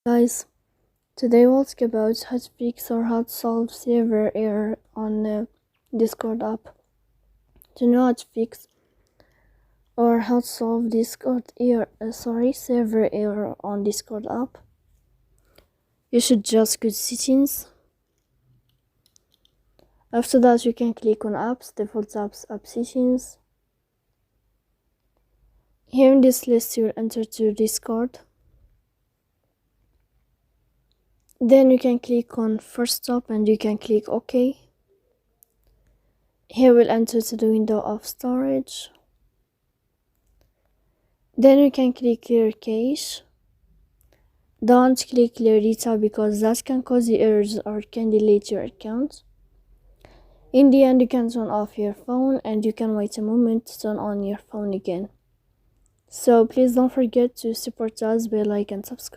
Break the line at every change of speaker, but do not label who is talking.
Guys, today we'll talk about how to fix or how to solve server error on the Discord app. To know how to fix or how to solve server error on Discord app, you should just go to settings. After that, you can click on apps, default apps, app settings. Here in this list, you'll enter to Discord. Then you can click on first stop and you can click OK. Here we'll enter to the window of storage. Then you can click clear cache. Don't click clear data because that can cause the errors or can delete your account. In the end, you can turn off your phone and you can wait a moment to turn on your phone again. So please don't forget to support us by like and subscribe.